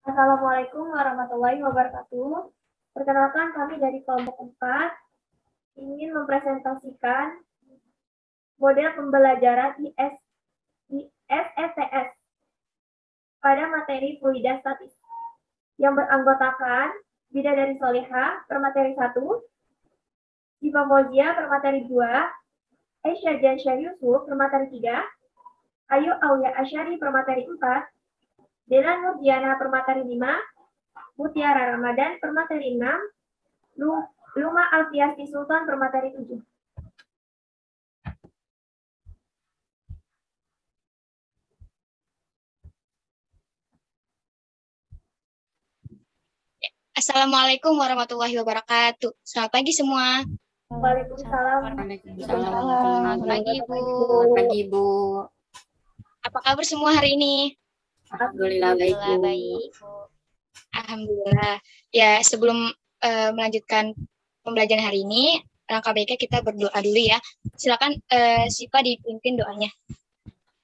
Assalamualaikum warahmatullahi wabarakatuh. Perkenalkan kami dari kelompok 4 ingin mempresentasikan model pembelajaran di SETS pada materi fluida statis yang beranggotakan Bidadari Soleha per materi 1, Ziva Fauzia per materi 2, Aisyah Jansyah Yusuf per materi 3, Ayu Aulia Asyari per materi 4, Dela Nurdiana per materi 5, Mutiara Ramadan per materi 6, Luma Alfiasti Sultan per materi 7. Assalamualaikum warahmatullahi wabarakatuh. Selamat pagi semua. Waalaikumsalam. Selamat pagi, Bu. Selamat pagi, Bu. Apa kabar semua hari ini? Alhamdulillah baik, Bu. Baik, Bu. Alhamdulillah. Ya, sebelum melanjutkan pembelajaran hari ini, langkah baiknya kita berdoa dulu ya. Silakan Siva dipimpin doanya.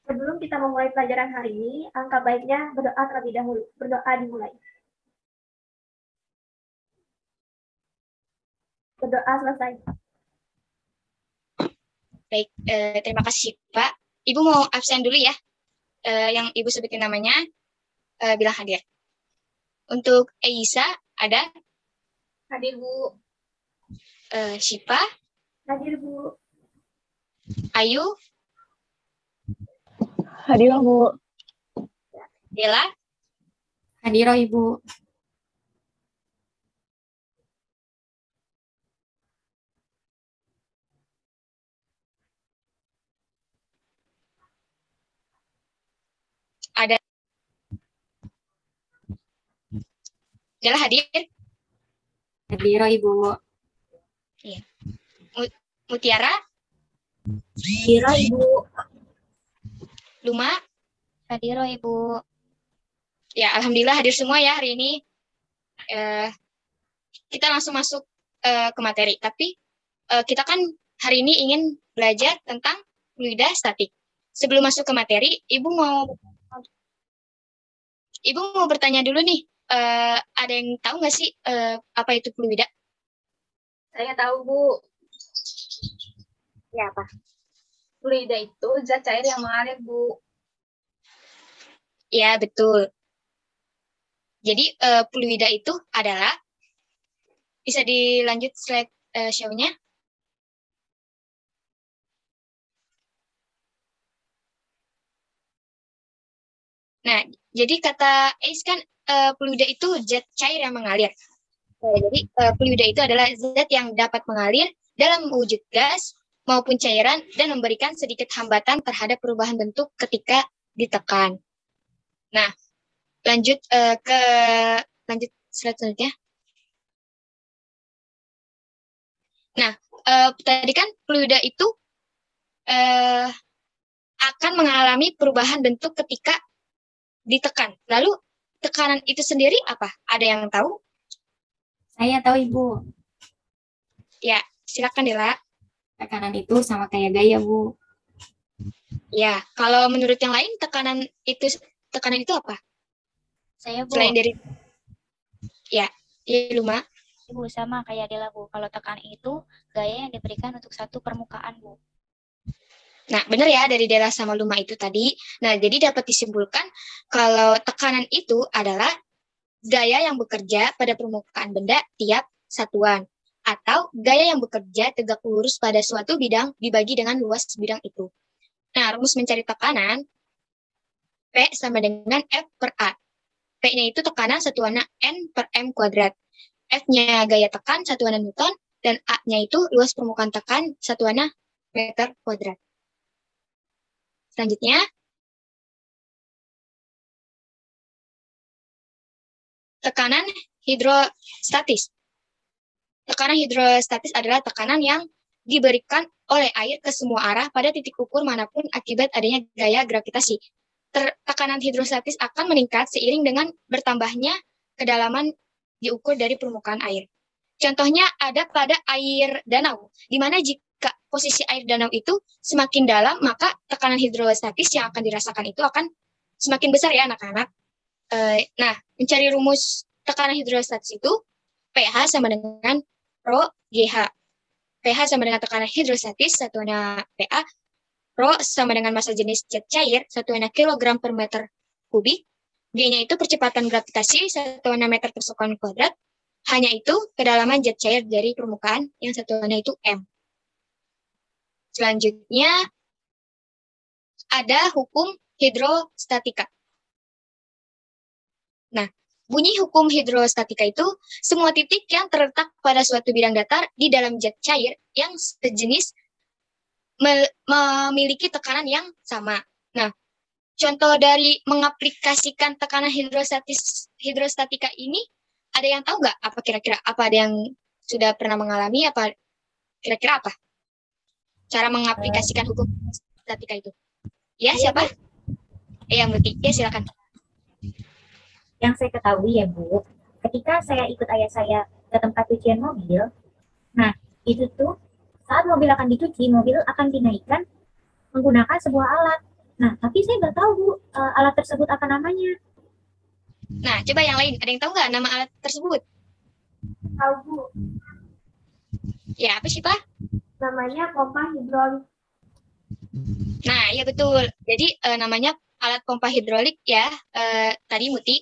Sebelum kita memulai pelajaran hari ini, angka baiknya berdoa terlebih dahulu. Berdoa dimulai. Berdoa selesai. Baik, terima kasih Pak. Ibu mau absen dulu ya. Yang Ibu sebutin namanya, bilang hadir. Untuk Eisa, ada? Hadir, Bu. Syifa? Hadir, Bu. Ayu? Hadir, Bu. Dela? Hadir, Ibu. Ada? Dela hadir? Hadir, Ibu. Iya. Mutiara? Hadir, Ibu. Luma? Hadir, Ibu. Ya, alhamdulillah hadir semua ya hari ini. Kita langsung masuk ke materi. Tapi kita kan hari ini ingin belajar tentang fluida statik. Sebelum masuk ke materi, Ibu mau bertanya dulu nih. Ada yang tahu nggak sih apa itu fluida? Saya tahu, Bu. Ya, apa? Fluida itu zat cair yang mengalir, Bu. Ya, betul. Jadi fluida itu adalah, bisa dilanjut slide show-nya. Nah, jadi kata Ace kan fluida itu zat cair yang mengalir. Jadi fluida itu adalah zat yang dapat mengalir dalam wujud gas maupun cairan dan memberikan sedikit hambatan terhadap perubahan bentuk ketika ditekan. Nah, lanjut slide selanjutnya. Nah, tadi kan fluida itu akan mengalami perubahan bentuk ketika ditekan. Lalu tekanan itu sendiri apa? Ada yang tahu? Saya tahu, Ibu. Ya, silakan Dela. Tekanan itu sama kayak gaya, Bu. Ya, kalau menurut yang lain tekanan itu apa? Saya, Bu. Selain dari ya Luma. Ibu sama kayak Dela, Bu. Kalau tekanan itu gaya yang diberikan untuk satu permukaan, Bu. Nah, benar ya dari Dela sama Luma itu tadi. Nah, jadi dapat disimpulkan kalau tekanan itu adalah gaya yang bekerja pada permukaan benda tiap satuan, atau gaya yang bekerja tegak lurus pada suatu bidang dibagi dengan luas bidang itu. Nah, rumus mencari tekanan, P sama dengan F per A. P-nya itu tekanan satuannya N per M kuadrat. F-nya gaya tekan satuannya Newton, dan A-nya itu luas permukaan tekan satuannya meter kuadrat. Selanjutnya, tekanan hidrostatis. Tekanan hidrostatis adalah tekanan yang diberikan oleh air ke semua arah pada titik ukur manapun akibat adanya gaya gravitasi. Tekanan hidrostatis akan meningkat seiring dengan bertambahnya kedalaman diukur dari permukaan air. Contohnya ada pada air danau, di mana jika posisi air danau itu semakin dalam, maka tekanan hidrostatis yang akan dirasakan itu akan semakin besar ya anak-anak. Nah, mencari rumus tekanan hidrostatis itu pH sama dengan Rho GH. pH sama dengan tekanan hidrostatis, satuannya PA. Rho sama dengan massa jenis zat cair, satuannya kilogram per meter kubik. G-nya itu percepatan gravitasi, satuannya meter per sekon kuadrat. Hanya itu kedalaman zat cair dari permukaan, yang satuannya itu M. Selanjutnya, ada hukum hidrostatika. Nah, bunyi hukum hidrostatika itu semua titik yang terletak pada suatu bidang datar di dalam zat cair yang sejenis memiliki tekanan yang sama. Nah, contoh dari mengaplikasikan tekanan hidrostatika ini, ada yang tahu nggak apa kira-kira? Apa ada yang sudah pernah mengalami? Apa kira-kira apa? Cara mengaplikasikan hukum hidrostatika itu? Ya, siapa? Yang berarti. Ya, silakan. Yang saya ketahui ya Bu, ketika saya ikut ayah saya ke tempat cucian mobil, nah itu tuh saat mobil akan dicuci, mobil akan dinaikkan menggunakan sebuah alat. Nah, tapi saya nggak tahu Bu, alat tersebut apa namanya. Nah, coba yang lain. Ada yang tahu nggak nama alat tersebut? Tahu Bu, Ya, apa sih, Pak? namanya pompa hidrolik. Nah, ya betul. Jadi namanya alat pompa hidrolik ya. Tadi Muti,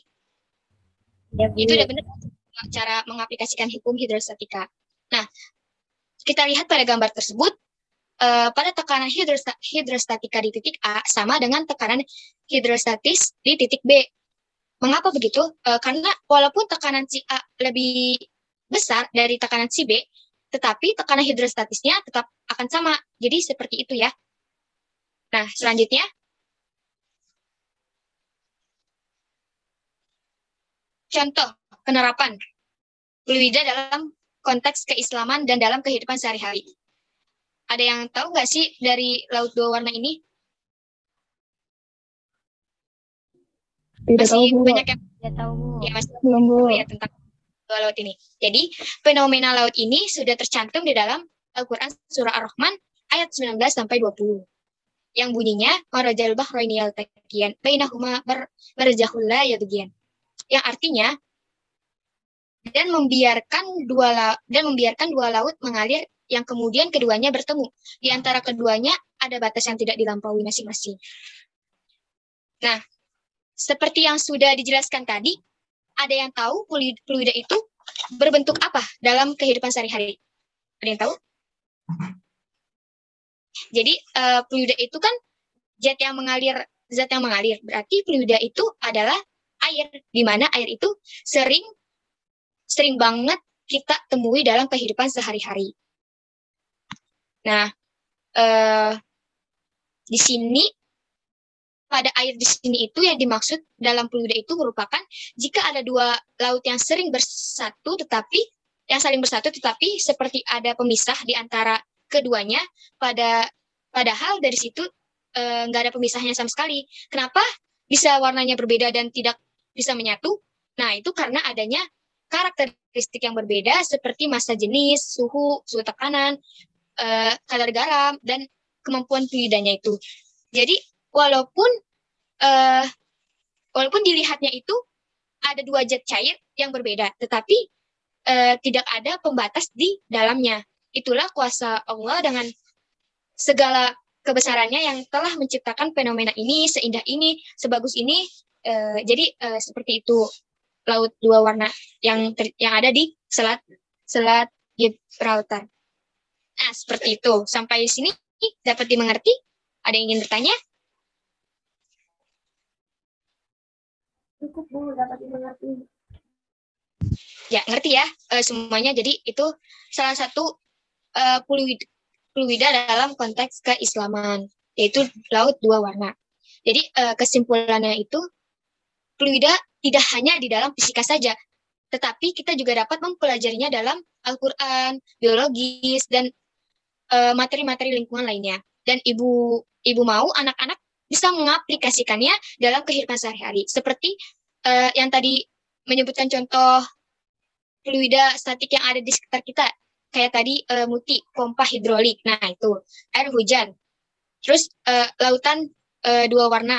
Ya Bu. itu udah benar cara mengaplikasikan hukum hidrostatika. Nah, kita lihat pada gambar tersebut, pada tekanan hidrostatika di titik A sama dengan tekanan hidrostatis di titik B. Mengapa begitu? Karena walaupun tekanan si A lebih besar dari tekanan si B, tetapi tekanan hidrostatisnya tetap akan sama. Jadi seperti itu ya. Nah, selanjutnya, contoh penerapan fluida dalam konteks keislaman dan dalam kehidupan sehari-hari. Ada yang tahu nggak sih dari laut dua warna ini? Tidak tahu, Masih Bu. banyak yang Tidak tahu Bu. ya, masih Belum, Bu. ya tentang dua laut ini. Jadi, fenomena laut ini sudah tercantum di dalam Al-Quran Surah Ar-Rahman ayat 19 sampai 20. Yang bunyinya marajal bahraini yaltaqiyan bainahuma barzakhun la yabghiyan. Yang artinya dan membiarkan dua laut mengalir yang kemudian keduanya bertemu. Di antara keduanya ada batas yang tidak dilampaui masing-masing. Nah, seperti yang sudah dijelaskan tadi, ada yang tahu fluida itu berbentuk apa dalam kehidupan sehari-hari? Ada yang tahu? Jadi fluida itu kan zat yang mengalir. Berarti fluida itu adalah air, di mana air itu sering banget kita temui dalam kehidupan sehari-hari. Nah, di sini pada air di sini itu yang dimaksud dalam fluida itu merupakan jika ada dua laut yang saling bersatu tetapi seperti ada pemisah di antara keduanya, padahal dari situ nggak ada pemisahnya sama sekali. Kenapa bisa warnanya berbeda dan tidak bisa menyatu? Nah, itu karena adanya karakteristik yang berbeda seperti massa jenis, suhu tekanan, kadar garam, dan kemampuan fluidanya itu. Jadi walaupun dilihatnya itu ada dua zat cair yang berbeda, tetapi tidak ada pembatas di dalamnya. Itulah kuasa Allah dengan segala kebesarannya yang telah menciptakan fenomena ini, seindah ini, sebagus ini. Jadi seperti itu laut dua warna yang ada di selat Gibraltar. Nah, seperti itu. Sampai sini dapat dimengerti? Ada yang ingin bertanya? Cukup Bu, dapat dimengerti. Ya, ngerti ya semuanya. Jadi itu salah satu fluida dalam konteks keislaman, yaitu laut dua warna. Jadi kesimpulannya itu fluida tidak hanya di dalam fisika saja, tetapi kita juga dapat mempelajarinya dalam Al-Quran, biologis, dan materi-materi lingkungan lainnya. Dan ibu mau anak-anak bisa mengaplikasikannya dalam kehidupan sehari-hari. Seperti yang tadi menyebutkan contoh fluida statik yang ada di sekitar kita. Kayak tadi Muti, pompa hidrolik. Nah, itu air hujan. Terus lautan dua warna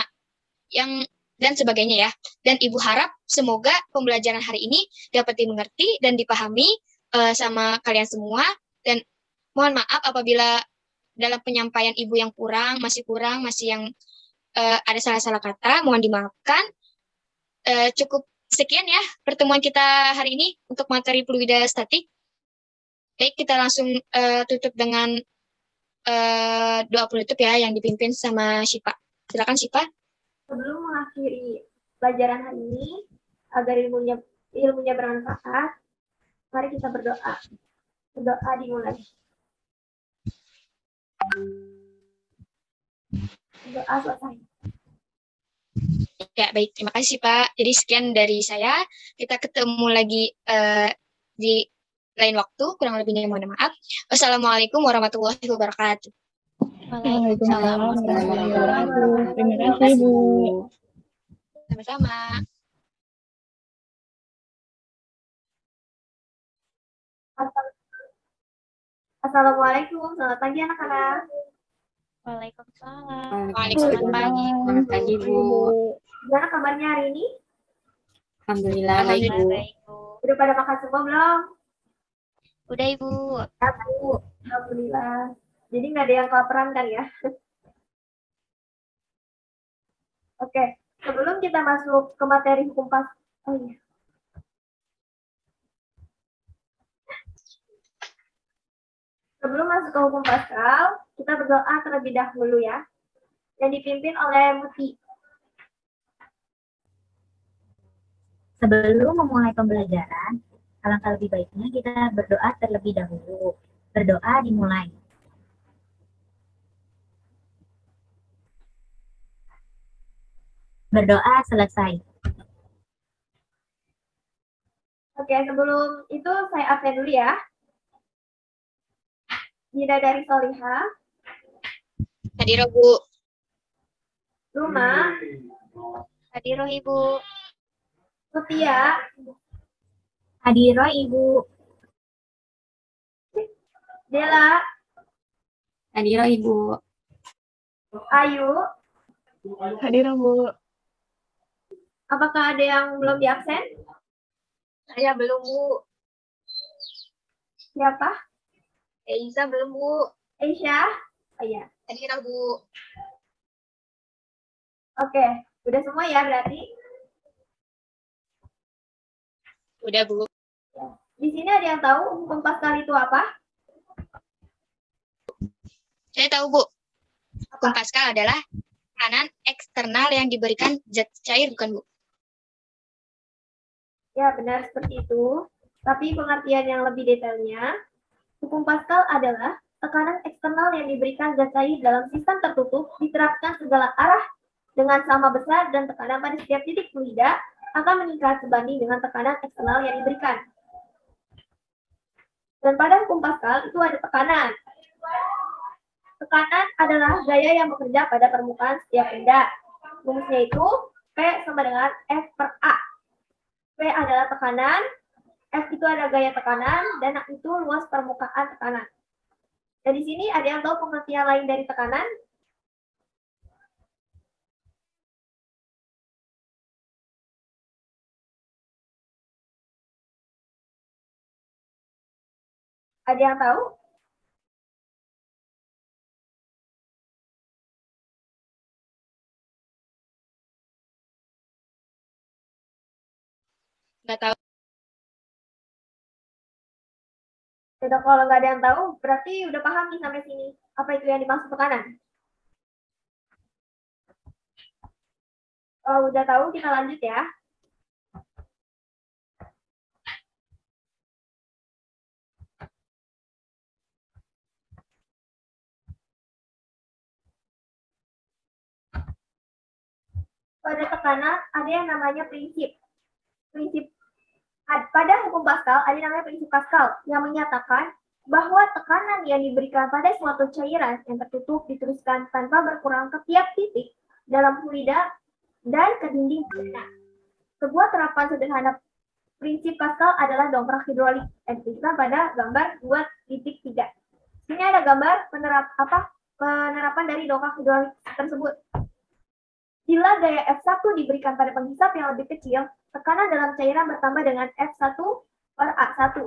yang dan sebagainya ya. Dan Ibu harap semoga pembelajaran hari ini dapat dimengerti dan dipahami sama kalian semua. Dan mohon maaf apabila dalam penyampaian Ibu yang kurang, masih yang ada salah-salah kata, mohon dimaafkan. Cukup sekian ya pertemuan kita hari ini untuk materi fluida statik. Baik, kita langsung tutup dengan doa penutup ya yang dipimpin sama Syifa. Silakan Syifa. Sebelum mengakhiri pelajaran hari ini, agar ilmunya bermanfaat, mari kita berdoa. Berdoa dimulai. Doa selesai. Ya, baik. Terima kasih, Pak. Jadi sekian dari saya. Kita ketemu lagi di lain waktu. Kurang lebihnya mohon maaf. Wassalamualaikum warahmatullahi wabarakatuh. Waalaikumsalam warahmatullahi wabarakatuh. Terima kasih, Bu. Sama-sama. Assalamualaikum. Selamat pagi anak-anak. Waalaikumsalam. Waalaikumsalam. Selamat pagi, Bu. Selamat pagi, Bu. Gimana kabarnya hari ini? Alhamdulillah, baik, Bu. Alhamdulillah baik, Bu. Udah pada makan semua belum? Udah, Ibu. Ya, Bu. Alhamdulillah. Jadi nggak ada yang kelaparan kan ya? Oke, sebelum kita masuk ke materi hukum pas, oh iya. Sebelum masuk ke hukum Pascal, kita berdoa terlebih dahulu ya, yang dipimpin oleh Muti. Sebelum memulai pembelajaran, alangkah lebih baiknya kita berdoa terlebih dahulu. Berdoa dimulai. Berdoa selesai. Oke, sebelum itu saya absen dulu ya. Bidadari Soliha, Hadir, Bu. Luma, Hadiroh, Ibu. Mutia, Hadiroh Ibu. Dela, Hadiroh, Ibu. Ayu. Hadir, Bu. Apakah ada yang belum diabsen? Saya belum, Bu. Siapa? Eiza belum, Bu. Aisyah? Oh iya. Hadir, Bu. Oke, udah semua ya berarti. Udah, Bu. Di sini ada yang tahu hukum Pascal itu apa? Saya tahu, Bu. Hukum Pascal adalah tekanan eksternal yang diberikan zat cair, bukan, Bu? Ya, benar seperti itu. Tapi pengertian yang lebih detailnya, hukum Pascal adalah tekanan eksternal yang diberikan zat cair dalam sistem tertutup diterapkan segala arah dengan sama besar dan tekanan pada setiap titik fluida akan meningkat sebanding dengan tekanan eksternal yang diberikan. Dan pada hukum Pascal itu ada tekanan. Tekanan adalah gaya yang bekerja pada permukaan setiap benda. Rumusnya itu P sama dengan F per A. P adalah tekanan, F itu ada gaya tekanan, dan A itu luas permukaan tekanan. Dan di sini ada yang tahu pengertian lain dari tekanan? Ada yang tahu? Nggak tahu. Udah, kalau nggak ada yang tahu, berarti udah paham nih sampai sini. Apa itu yang dimaksud tekanan? Kalau udah tahu, kita lanjut ya. Pada tekanan ada yang namanya prinsip. Pada hukum Pascal ada yang namanya prinsip Pascal yang menyatakan bahwa tekanan yang diberikan pada suatu cairan yang tertutup diteruskan tanpa berkurang ke tiap titik dalam fluida dan ke dinding fluida. Sebuah terapan sederhana prinsip Pascal adalah dongkrak hidrolik yang dituliskan pada gambar 2.3. Sini ada gambar penerapan dari dongkrak hidrolik tersebut. Bila gaya F1 diberikan pada penghisap yang lebih kecil, tekanan dalam cairan bertambah dengan F1 per A1.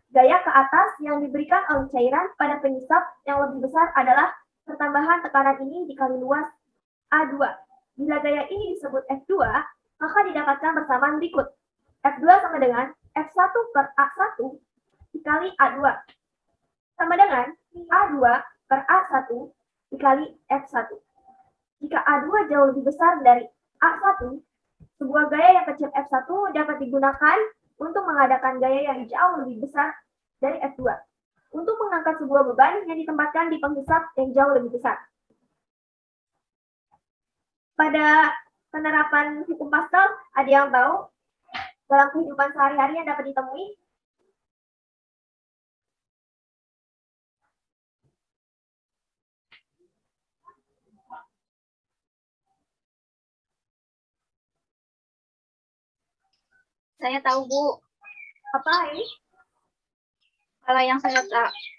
Gaya ke atas yang diberikan oleh cairan pada penghisap yang lebih besar adalah pertambahan tekanan ini dikali luas A2. Bila gaya ini disebut F2, maka didapatkan persamaan berikut. F2 sama dengan F1 per A1 dikali A2. Sama dengan A2 per A1 dikali F1. Jika A2 jauh lebih besar dari A1, sebuah gaya yang kecil F1 dapat digunakan untuk mengadakan gaya yang jauh lebih besar dari F2 untuk mengangkat sebuah beban yang ditempatkan di penghisap yang jauh lebih besar. Pada penerapan hukum Pascal, ada yang tahu dalam kehidupan sehari-hari yang dapat ditemui? Saya tahu, Bu. Apa ini? Kalau yang saya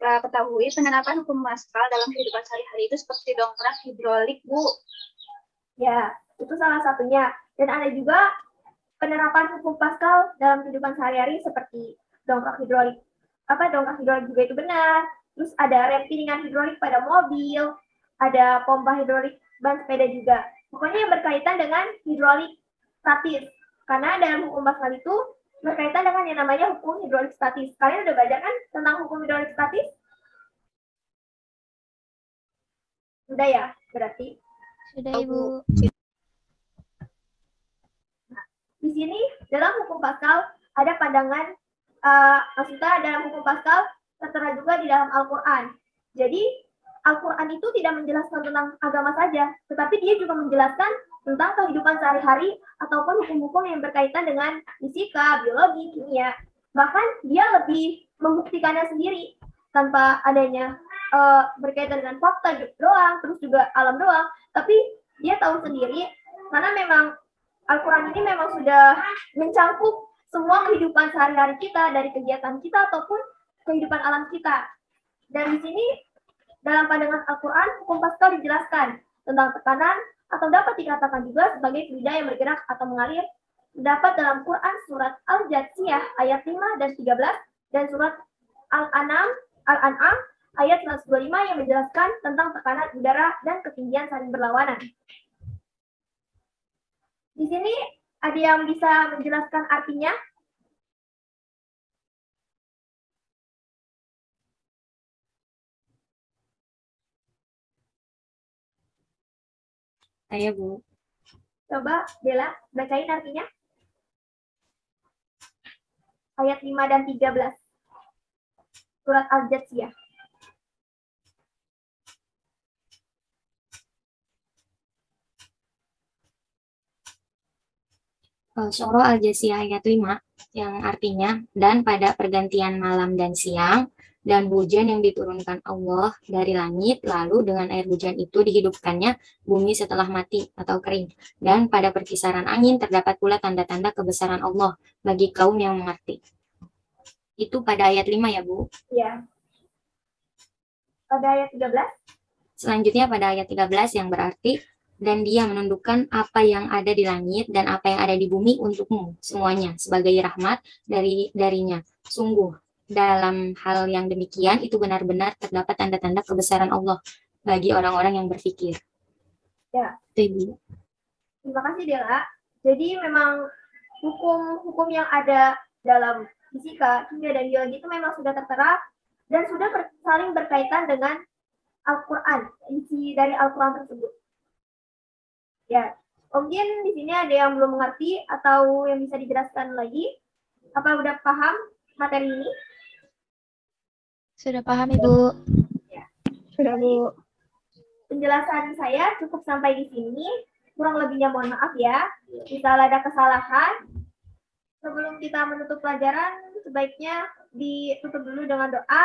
ketahui, penerapan hukum Pascal dalam kehidupan sehari-hari itu seperti dongkrak hidrolik, Bu. Ya, itu salah satunya. Dan ada juga penerapan hukum Pascal dalam kehidupan sehari-hari seperti dongkrak hidrolik. Dongkrak hidrolik juga itu benar. Terus ada rem piringan hidrolik pada mobil, ada pompa hidrolik ban sepeda juga. Pokoknya yang berkaitan dengan hidrolik statis. Karena dalam hukum Pascal itu berkaitan dengan yang namanya hukum hidrolik statis. Kalian udah belajar kan tentang hukum hidrolik statis? Sudah ya, berarti. Sudah, Ibu. Nah, di sini dalam hukum Pascal ada pandangan, maksudnya dalam hukum Pascal tertera juga di dalam Al-Quran. Jadi Al-Quran itu tidak menjelaskan tentang agama saja, tetapi dia juga menjelaskan tentang kehidupan sehari-hari ataupun hukum-hukum yang berkaitan dengan fisika, biologi, kimia. Bahkan dia lebih membuktikannya sendiri tanpa adanya berkaitan dengan fakta doang, terus juga alam doang. Tapi dia tahu sendiri karena memang Al-Quran ini memang sudah mencakup semua kehidupan sehari-hari kita, dari kegiatan kita ataupun kehidupan alam kita. Dan di sini dalam pandangan Al-Quran, hukum Pascal dijelaskan tentang tekanan atau dapat dikatakan juga sebagai fluida yang bergerak atau mengalir, terdapat dalam Quran surat Al-Jathiyah ayat 5 dan 13 dan surat Al-An'am ayat 125 yang menjelaskan tentang tekanan udara dan ketinggian saling berlawanan. Di sini ada yang bisa menjelaskan artinya? Saya, Bu. Coba Bella bacain artinya. Ayat 5 dan 13. Surat Al-Jathiyah. Surah Al-Jathiyah ayat 5 yang artinya, dan pada pergantian malam dan siang, dan hujan yang diturunkan Allah dari langit, lalu dengan air hujan itu dihidupkannya bumi setelah mati atau kering. Dan pada perkisaran angin terdapat pula tanda-tanda kebesaran Allah bagi kaum yang mengerti. Itu pada ayat 5 ya, Bu? Iya. Pada ayat 13? Selanjutnya pada ayat 13 yang berarti, dan dia menundukkan apa yang ada di langit dan apa yang ada di bumi untukmu semuanya sebagai rahmat darinya. Sungguh, dalam hal yang demikian itu benar-benar terdapat tanda-tanda kebesaran Allah bagi orang-orang yang berpikir. Ya. Itu, Terima kasih, Dela. Jadi memang hukum-hukum yang ada dalam fisika, kimia, dan biologi itu memang sudah tertera dan sudah saling berkaitan dengan Al-Quran, isi dari Al-Quran tersebut. Ya, mungkin di sini ada yang belum mengerti atau yang bisa dijelaskan lagi. Apa udah paham materi ini? Sudah paham, Ibu. sudah, Bu. Penjelasan saya cukup sampai di sini. Kurang lebihnya mohon maaf ya. Misal ada kesalahan, sebelum kita menutup pelajaran, sebaiknya ditutup dulu dengan doa.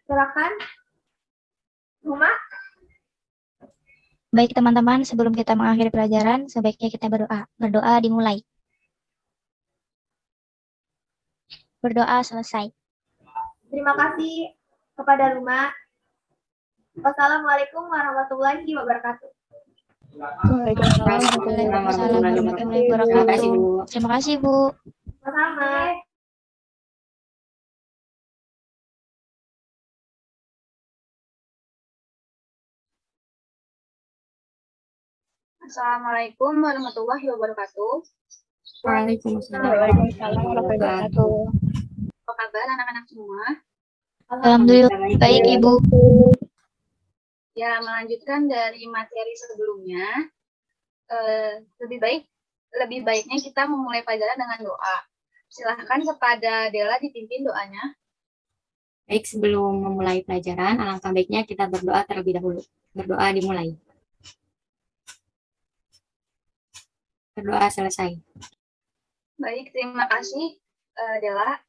Silakan. Rumah. Baik, teman-teman, sebelum kita mengakhiri pelajaran, sebaiknya kita berdoa. Berdoa dimulai. Berdoa selesai. Terima kasih kepada Rumah. Wassalamualaikum warahmatullahi wabarakatuh. Waalaikumsalam warahmatullahi Terima kasih, wabarakatuh. Bu. Terima kasih, Bu. Sama. Assalamualaikum warahmatullahi wabarakatuh. Waalaikumsalam Waalaikumsalam warahmatullahi wabarakatuh. Apa kabar anak-anak semua? Alhamdulillah baik, Ibu. Ya, melanjutkan dari materi sebelumnya, lebih baiknya kita memulai pelajaran dengan doa. Silahkan kepada Dela dipimpin doanya. Baik, sebelum memulai pelajaran, alangkah baiknya kita berdoa terlebih dahulu. Berdoa dimulai. Berdoa selesai. Baik, terima kasih Dela.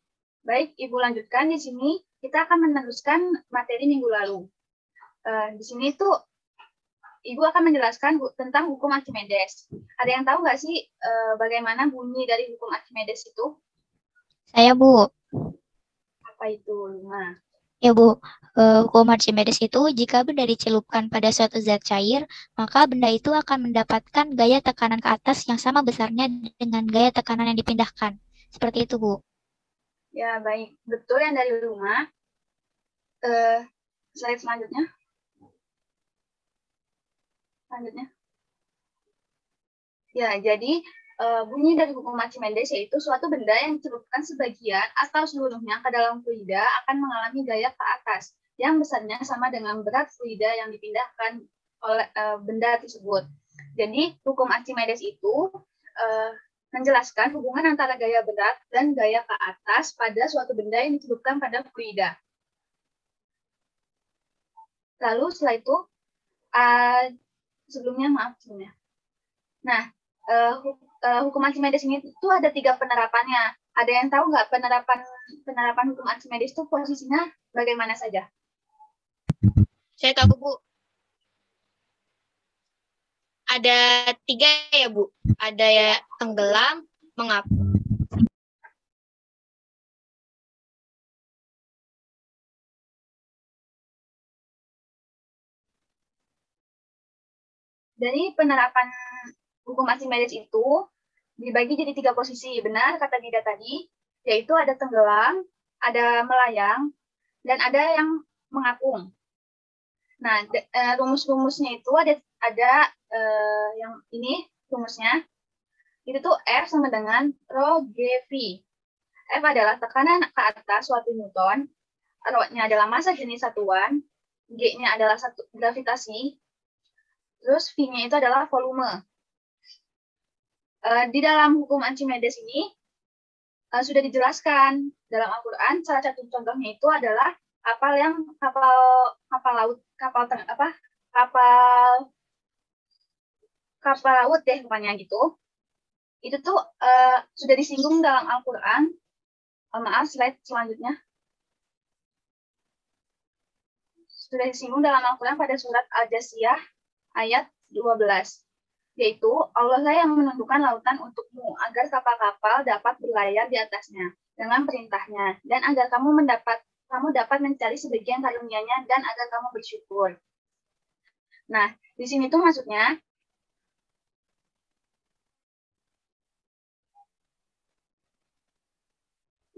Baik, Ibu lanjutkan di sini. Kita akan meneruskan materi minggu lalu. Di sini tuh Ibu akan menjelaskan tentang hukum Archimedes. Ada yang tahu nggak sih bagaimana bunyi dari hukum Archimedes itu? Saya, Bu. Apa itu, Luna? Ya, Bu. Hukum Archimedes itu jika benda dicelupkan pada suatu zat cair, maka benda itu akan mendapatkan gaya tekanan ke atas yang sama besarnya dengan gaya tekanan yang dipindahkan. Seperti itu, Bu. Ya, baik. Betul yang dari Luna. Slide selanjutnya. Ya, jadi bunyi dari hukum Archimedes yaitu suatu benda yang dicelupkan sebagian atau seluruhnya ke dalam fluida akan mengalami gaya ke atas yang besarnya sama dengan berat fluida yang dipindahkan oleh benda tersebut. Jadi hukum Archimedes itu menjelaskan hubungan antara gaya berat dan gaya ke atas pada suatu benda yang dicelupkan pada fluida. Lalu setelah itu sebelumnya. Nah, hukum Archimedes ini itu ada 3 penerapannya. Ada yang tahu nggak penerapan hukum Archimedes itu posisinya bagaimana saja? Saya tahu, Bu. Ada 3 ya, Bu. Ada ya tenggelam, mengapung. Dari penerapan hukum Archimedes itu dibagi jadi 3 posisi. Benar kata Dida tadi, yaitu ada tenggelam, ada melayang, dan ada yang mengapung. Nah, rumus-rumusnya itu ada yang ini rumusnya. Itu tuh F sama dengan rho G V. F adalah tekanan ke atas suatu newton, rho-nya adalah massa jenis satuan, G-nya adalah gravitasi, terus V-nya itu adalah volume. Di dalam hukum Archimedes ini sudah dijelaskan dalam Al-Quran. Salah satu contohnya itu adalah kapal laut deh pokoknya gitu. Itu tuh sudah disinggung dalam Al-Quran. Maaf, slide selanjutnya. Sudah disinggung dalam Al-Quran pada surat Al-Jasiyah ayat 12. Yaitu Allah lah yang menentukan lautan untukmu agar kapal-kapal dapat berlayar di atasnya dengan perintahnya dan agar kamu dapat mencari sebagian karunia-Nya dan agar kamu bersyukur. Nah, di sini tuh maksudnya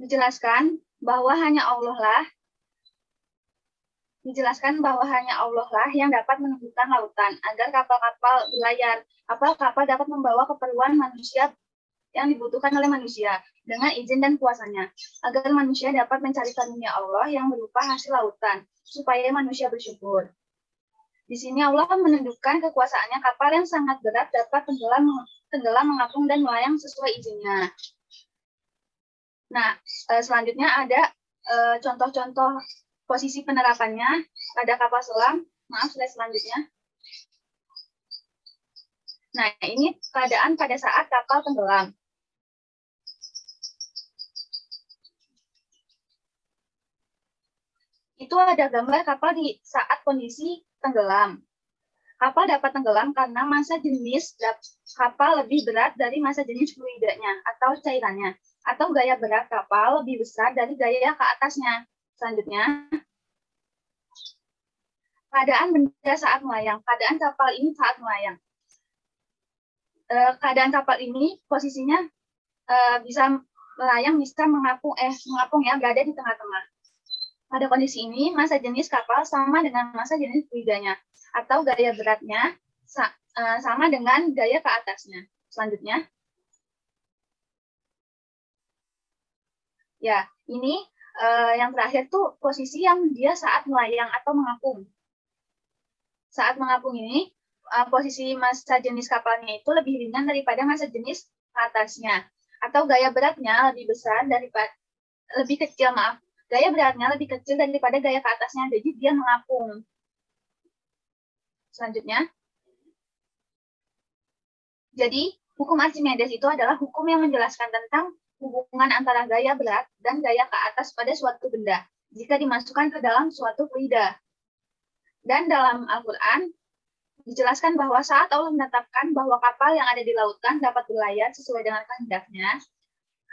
dijelaskan bahwa hanya Allah lah yang dapat menentukan lautan agar kapal-kapal berlayar. Kapal-kapal dapat membawa keperluan manusia yang dibutuhkan oleh manusia dengan izin dan kuasanya, agar manusia dapat mencari karunia Allah yang berupa hasil lautan, supaya manusia bersyukur. Di sini Allah menunjukkan kekuasaannya kapal yang sangat berat dapat tenggelam, mengapung, dan melayang sesuai izinnya. Nah, selanjutnya ada contoh-contoh posisi penerapannya pada kapal selam. Maaf, slide selanjutnya. Nah, ini keadaan pada saat kapal tenggelam. Itu ada gambar kapal di saat kondisi tenggelam. Kapal dapat tenggelam karena massa jenis kapal lebih berat dari massa jenis fluidanya atau cairannya, atau gaya berat kapal lebih besar dari gaya ke atasnya. Selanjutnya, keadaan benda saat melayang. Keadaan kapal ini saat melayang. keadaan kapal ini posisinya bisa melayang, bisa mengapung ya, berada di tengah-tengah. Pada kondisi ini, massa jenis kapal sama dengan massa jenis fluidanya, atau gaya beratnya sama dengan gaya ke atasnya. Selanjutnya, ya, ini yang terakhir tuh posisi yang dia saat melayang atau mengapung. Saat mengapung ini, posisi massa jenis kapalnya itu lebih ringan daripada massa jenis ke atasnya, atau gaya beratnya lebih besar daripada gaya beratnya lebih kecil daripada gaya ke atasnya, jadi dia mengapung. Selanjutnya, jadi hukum Archimedes itu adalah hukum yang menjelaskan tentang hubungan antara gaya berat dan gaya ke atas pada suatu benda jika dimasukkan ke dalam suatu fluida. Dan dalam Al-Quran dijelaskan bahwa saat Allah menetapkan bahwa kapal yang ada di lautan dapat berlayar sesuai dengan kehendaknya,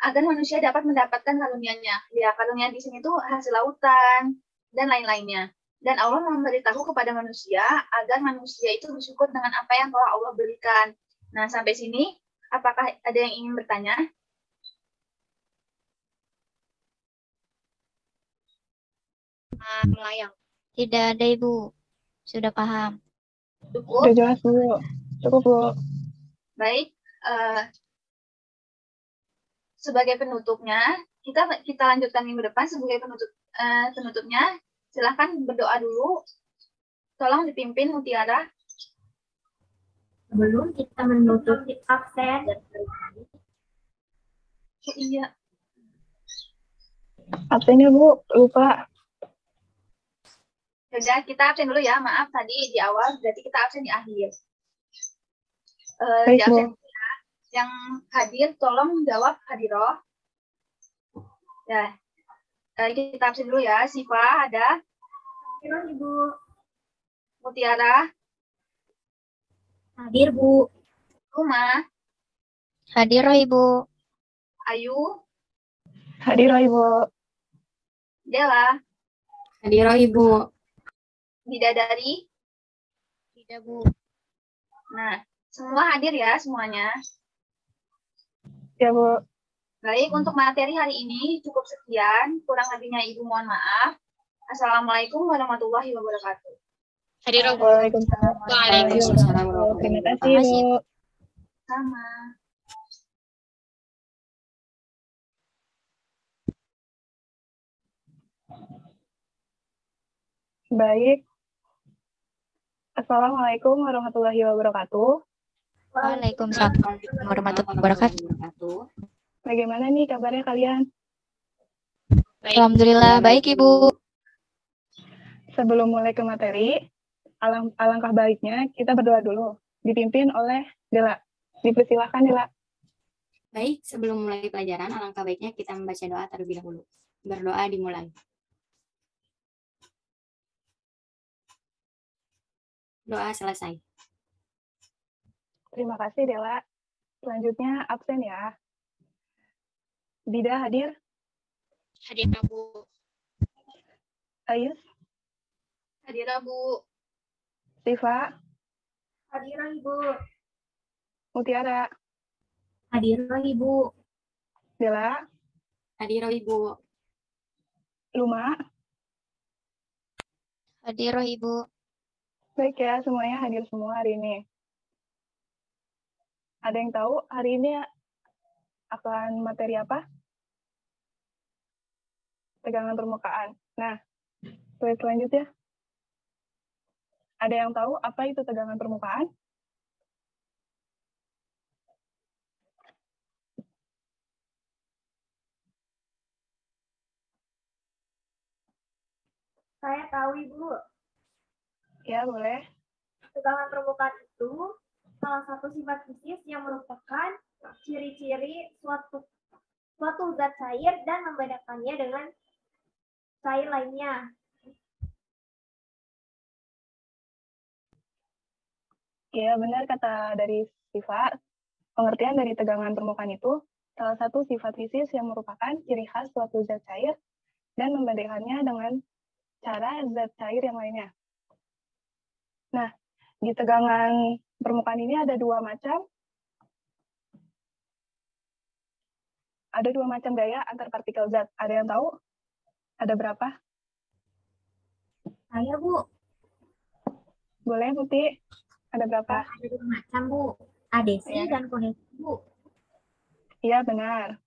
agar manusia dapat mendapatkan karunia-Nya. Ya, karunia di sini tuh hasil lautan dan lain-lainnya. Dan Allah memberitahu kepada manusia agar manusia itu bersyukur dengan apa yang telah Allah berikan. Nah, sampai sini, apakah ada yang ingin bertanya? Melayang. Tidak ada, Ibu. Sudah paham. Cukup? Udah jelas, Bu. Cukup, Bu. Baik. Sebagai penutupnya, kita lanjutkan minggu depan sebagai penutupnya. Silahkan berdoa dulu. Tolong dipimpin Mutiara. Sebelum kita menutup absen, Oh, iya. Absennya, Bu. Lupa. Yaudah, kita absen dulu ya. Maaf tadi di awal, berarti kita absen di akhir. Baik, Di absen Bu. yang hadir, tolong jawab hadiroh. Ya, kita absen dulu ya. Siva ada, halo Ibu. Mutiara, Hadir, Bu. Ruma, Hadir, Ibu. Ayu, Hadir, Ibu. Dela, Hadir, Ibu. Bidadari. Tidak, Bu. Nah, semua hadir ya semuanya. Ya, Bu. Baik, untuk materi hari ini cukup sekian. Kurang lebihnya Ibu mohon maaf. Assalamualaikum warahmatullahi wabarakatuh. Hadir, Bu. Waalaikumsalam. Waalaikumsalam. Terima kasih, Bu. Sama. Baik. Assalamualaikum warahmatullahi wabarakatuh. Waalaikumsalam warahmatullahi wabarakatuh. Bagaimana nih kabarnya kalian? Baik. Alhamdulillah, baik, Ibu. Sebelum mulai ke materi, alangkah baiknya kita berdoa dulu. Dipimpin oleh Dela. Dipersilahkan, Dela. Baik, sebelum mulai pelajaran, alangkah baiknya kita membaca doa terlebih dahulu. Berdoa dimulai. Doa selesai. Terima kasih, Dela. Selanjutnya absen ya. Dida hadir. Hadir, Bu. Ayus, Hadir Bu. Siva, Hadir Ibu. Mutiara, Hadir, Ibu. Dela, Hadir, Ibu. Luma. Hadir, Ibu. Baik ya, semuanya hadir semua hari ini. Ada yang tahu hari ini akan materi apa? Tegangan permukaan. Nah, slide selanjutnya. Ada yang tahu apa itu tegangan permukaan? Saya tahu Ibu. Ya, boleh. Tegangan permukaan itu salah satu sifat fisis yang merupakan ciri-ciri suatu zat cair dan membedakannya dengan cair lainnya. Ya, benar kata dari Siva. Pengertian dari tegangan permukaan itu salah satu sifat fisis yang merupakan ciri khas suatu zat cair dan membedakannya dengan cara zat cair yang lainnya. Nah, di tegangan permukaan ini ada dua macam. ada 2 macam gaya antar partikel zat. Ada yang tahu? Ada berapa? Saya, Bu. Boleh, Putih? Ada berapa? Ada 2 macam, Bu. Adesi Iya. dan kohesi, Bu. Iya, benar.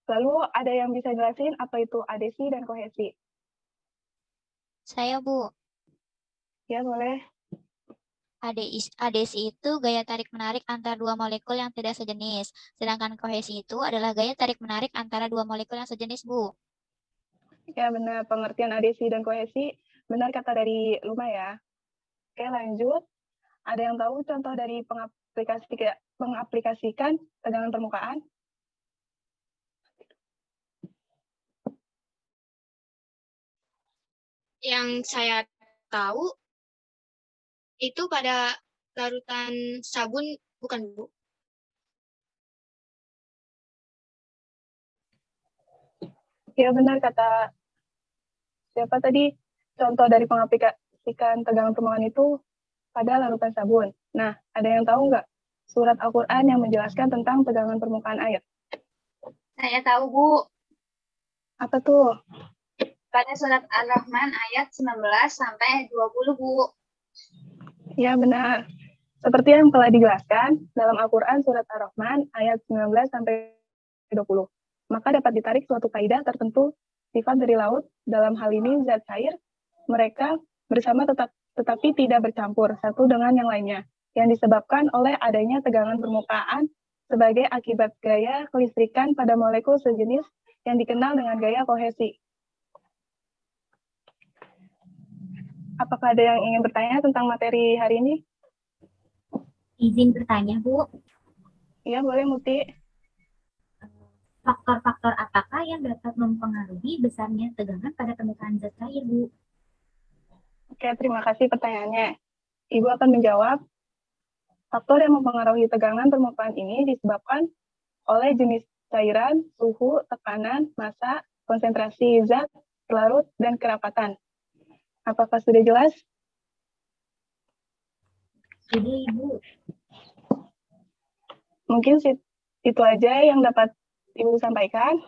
Lalu ada yang bisa jelasin apa itu adesi dan kohesi? Saya, Bu. Ya, boleh. Adesi itu gaya tarik-menarik antara 2 molekul yang tidak sejenis. Sedangkan kohesi itu adalah gaya tarik-menarik antara 2 molekul yang sejenis, Bu. Ya, benar. Pengertian adesi dan kohesi, benar kata dari Luma ya. Oke, lanjut. Ada yang tahu contoh dari pengaplikasikan tegangan permukaan? Yang saya tahu itu pada larutan sabun, bukan, Bu? Ya, benar kata siapa tadi? Contoh dari pengaplikasikan tegangan permukaan itu pada larutan sabun. Nah, ada yang tahu nggak surat Al-Quran yang menjelaskan tentang tegangan permukaan air? Saya tahu, Bu. Apa tuh? Pada surat Ar-Rahman ayat 19 sampai 20, Bu. Ya, benar. Seperti yang telah dijelaskan dalam Al-Quran surat Ar-Rahman ayat 19 sampai 20. Maka dapat ditarik suatu kaidah tertentu sifat dari laut, dalam hal ini zat cair, mereka bersama tetapi tidak bercampur satu dengan yang lainnya, yang disebabkan oleh adanya tegangan permukaan sebagai akibat gaya kelistrikan pada molekul sejenis yang dikenal dengan gaya kohesi. Apakah ada yang ingin bertanya tentang materi hari ini? Izin bertanya, Bu. Iya, boleh, Muti. Faktor-faktor apakah yang dapat mempengaruhi besarnya tegangan pada permukaan zat cair, Bu? Oke, terima kasih pertanyaannya. Ibu akan menjawab, faktor yang mempengaruhi tegangan permukaan ini disebabkan oleh jenis cairan, suhu, tekanan, massa, konsentrasi zat, pelarut, dan kerapatan. Apakah sudah jelas? Jadi, Ibu. Mungkin itu aja yang dapat Ibu sampaikan.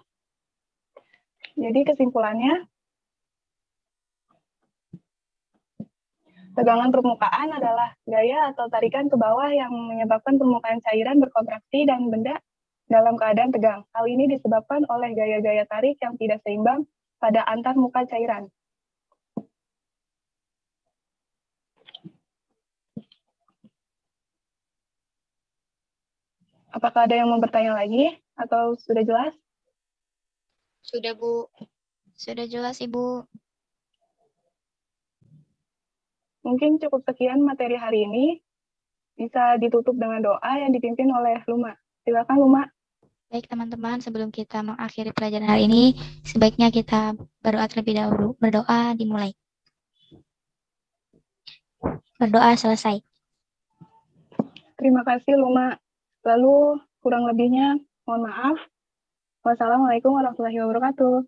Jadi kesimpulannya, tegangan permukaan adalah gaya atau tarikan ke bawah yang menyebabkan permukaan cairan berkontraksi dan benda dalam keadaan tegang. Hal ini disebabkan oleh gaya-gaya tarik yang tidak seimbang pada antar muka cairan. Apakah ada yang mau bertanya lagi atau sudah jelas? Sudah, Bu. Sudah jelas, Ibu. Mungkin cukup sekian materi hari ini. Bisa ditutup dengan doa yang dipimpin oleh Luma. Silakan, Luma. Baik, teman-teman, sebelum kita mengakhiri pelajaran hari ini, sebaiknya kita berdoa terlebih dahulu. Berdoa dimulai. Berdoa selesai. Terima kasih, Luma. Lalu, kurang lebihnya, mohon maaf. Wassalamualaikum warahmatullahi wabarakatuh.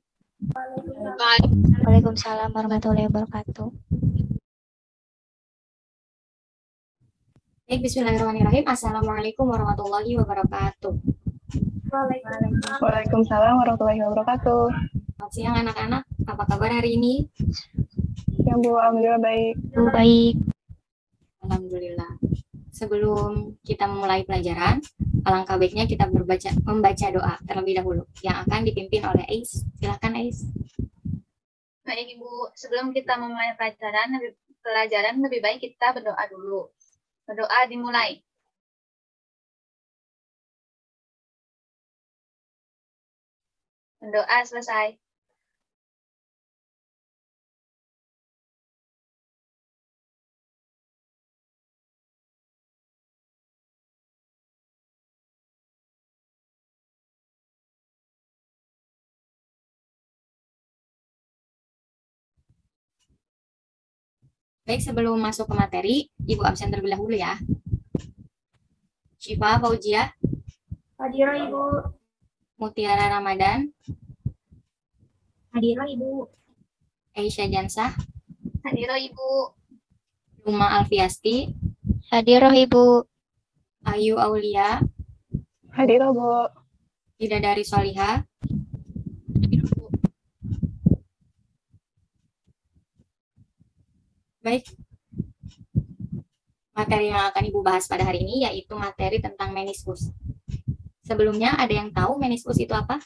Waalaikumsalam warahmatullahi wabarakatuh. Baik, bismillahirrahmanirrahim. Assalamualaikum warahmatullahi wabarakatuh. Waalaikumsalam warahmatullahi wabarakatuh. Selamat siang anak-anak. Apa kabar hari ini? Ya, Bu, alhamdulillah baik. Baik. Alhamdulillah. Sebelum kita memulai pelajaran, alangkah baiknya kita membaca doa terlebih dahulu yang akan dipimpin oleh Ais. Silakan, Ais. Baik, Ibu. Sebelum kita memulai pelajaran lebih baik kita berdoa dulu. Berdoa dimulai. Berdoa selesai. Baik, sebelum masuk ke materi, Ibu absen terlebih dahulu ya. Syifa Fauzia, Hadiroh, Ibu. Mutiara Ramadan, Hadiroh, Ibu. Aisyah Jansah, Hadiroh, Ibu. Luma Alfiasti, Hadiroh, Ibu. Ayu Aulia, Hadir, Bu. Bidadari Solihah. Baik. Materi yang akan Ibu bahas pada hari ini yaitu materi tentang meniskus. Sebelumnya ada yang tahu meniskus itu apa?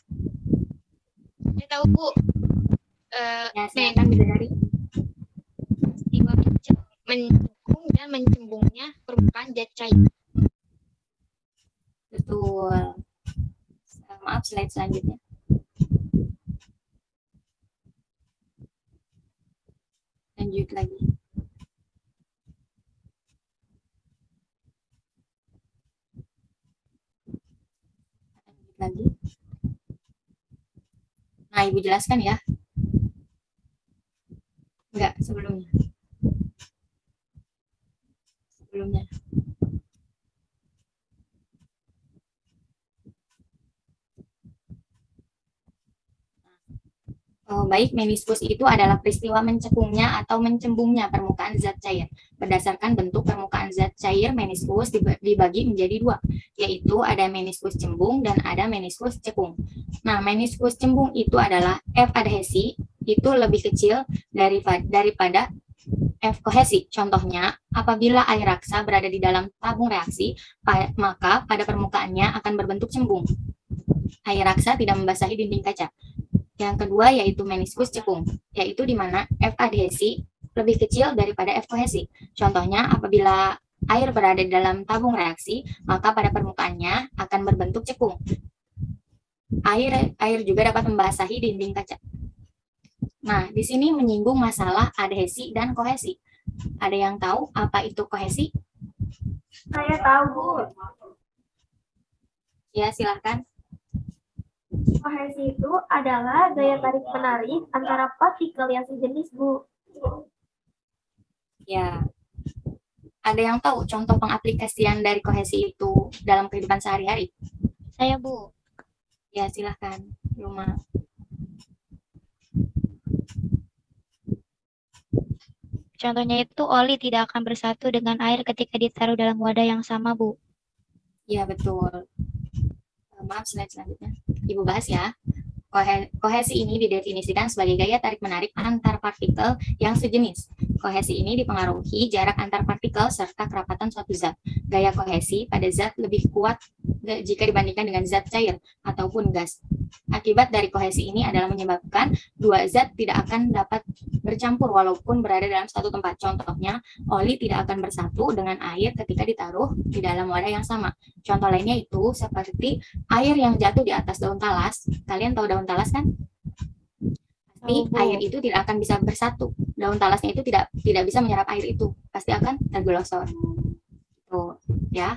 Saya tahu, Bu. Ya, silakan Bidadari. Peristiwa mencekung dan mencembungnya permukaan zat cair. Betul. Maaf, slide selanjutnya. Lanjut lagi. Lanjut lagi. Nah, Ibu jelaskan ya. Enggak, sebelumnya. Sebelumnya. Baik, meniskus itu adalah peristiwa mencekungnya atau mencembungnya permukaan zat cair. Berdasarkan bentuk permukaan zat cair, meniskus dibagi menjadi dua, yaitu ada meniskus cembung dan ada meniskus cekung. Nah, meniskus cembung itu adalah F adhesi, itu lebih kecil daripada F kohesi. Contohnya, apabila air raksa berada di dalam tabung reaksi, maka pada permukaannya akan berbentuk cembung. Air raksa tidak membasahi dinding kaca. Yang kedua yaitu meniskus cekung, yaitu di mana F adhesi lebih kecil daripada F kohesi. Contohnya, apabila air berada di dalam tabung reaksi, maka pada permukaannya akan berbentuk cekung. Air juga dapat membasahi dinding kaca. Nah, di sini menyinggung masalah adhesi dan kohesi. Ada yang tahu apa itu kohesi? Saya tahu, Bu. Ya, silahkan. Kohesi itu adalah gaya tarik-menarik antara partikel yang sejenis, Bu. Ya. Ada yang tahu contoh pengaplikasian dari kohesi itu dalam kehidupan sehari-hari? Saya, Bu. Ya, silahkan. Luma. Contohnya itu oli tidak akan bersatu dengan air ketika ditaruh dalam wadah yang sama, Bu. Ya, betul. Maaf, slide selanjutnya. Ibu bahas ya. Kohesi ini didefinisikan sebagai gaya tarik-menarik antar partikel yang sejenis. Kohesi ini dipengaruhi jarak antar partikel serta kerapatan suatu zat. Gaya kohesi pada zat lebih kuat jika dibandingkan dengan zat cair ataupun gas. Akibat dari kohesi ini adalah menyebabkan dua zat tidak akan dapat bercampur walaupun berada dalam satu tempat. Contohnya, oli tidak akan bersatu dengan air ketika ditaruh di dalam wadah yang sama. Contoh lainnya itu seperti air yang jatuh di atas daun talas. Kalian tahu daun talas kan? Pasti air itu tidak akan bisa bersatu. Daun talasnya itu tidak bisa menyerap air itu. Pasti akan tergelosor. Tuh, ya.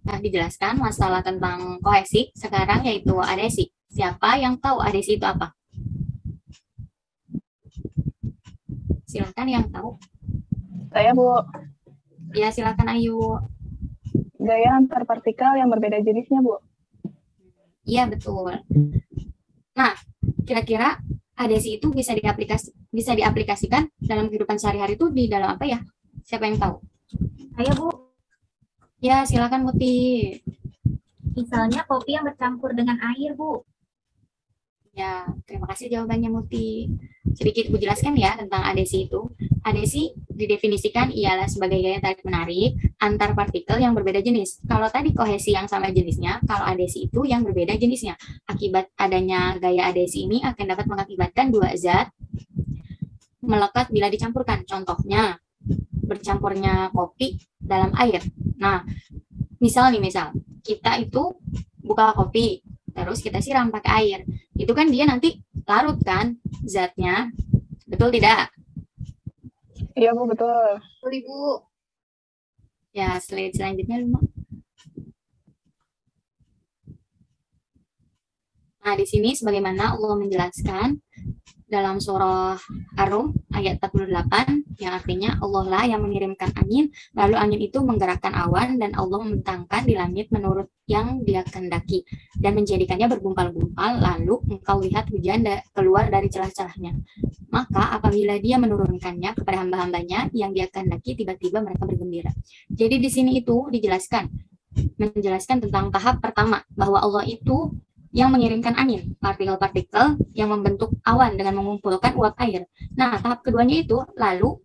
Nah, dijelaskan masalah tentang kohesi sekarang yaitu adhesi. Siapa yang tahu adhesi itu apa? Silakan yang tahu. Saya, Bu. Ya, silakan Ayu. Gaya antar partikel yang berbeda jenisnya, Bu. Iya, betul. Nah, kira-kira adhesi itu bisa diaplikasikan dalam kehidupan sehari-hari itu di dalam apa ya? Siapa yang tahu? Saya, Bu. Ya, silakan Muti. Misalnya kopi yang bercampur dengan air, Bu. Ya, terima kasih jawabannya Muti. Sedikit Bu jelaskan ya tentang adhesi itu. Adhesi didefinisikan ialah sebagai gaya tarik-menarik antar partikel yang berbeda jenis. Kalau tadi kohesi yang sama jenisnya, kalau adhesi itu yang berbeda jenisnya. Akibat adanya gaya adhesi ini akan dapat mengakibatkan dua zat melekat bila dicampurkan. Contohnya, bercampurnya kopi dalam air. Nah, misal kita itu buka kopi, terus kita siram pakai air. Itu kan dia nanti larut kan zatnya. Betul tidak? Iya, Bu, betul. Betul, Ibu. Ya, slide selanjutnya Luma. Nah, di sini sebagaimana Allah menjelaskan dalam surah Ar-Rum ayat 48 yang artinya Allah lah yang mengirimkan angin, lalu angin itu menggerakkan awan dan Allah membentangkan di langit menurut yang Dia kehendaki dan menjadikannya bergumpal-gumpal, lalu engkau lihat hujan keluar dari celah-celahnya. Maka apabila Dia menurunkannya kepada hamba-hambanya yang Dia kehendaki, tiba-tiba mereka bergembira. Jadi di sini itu menjelaskan tentang tahap pertama bahwa Allah itu yang mengirimkan angin, partikel-partikel yang membentuk awan dengan mengumpulkan uap air. Nah, tahap keduanya itu, lalu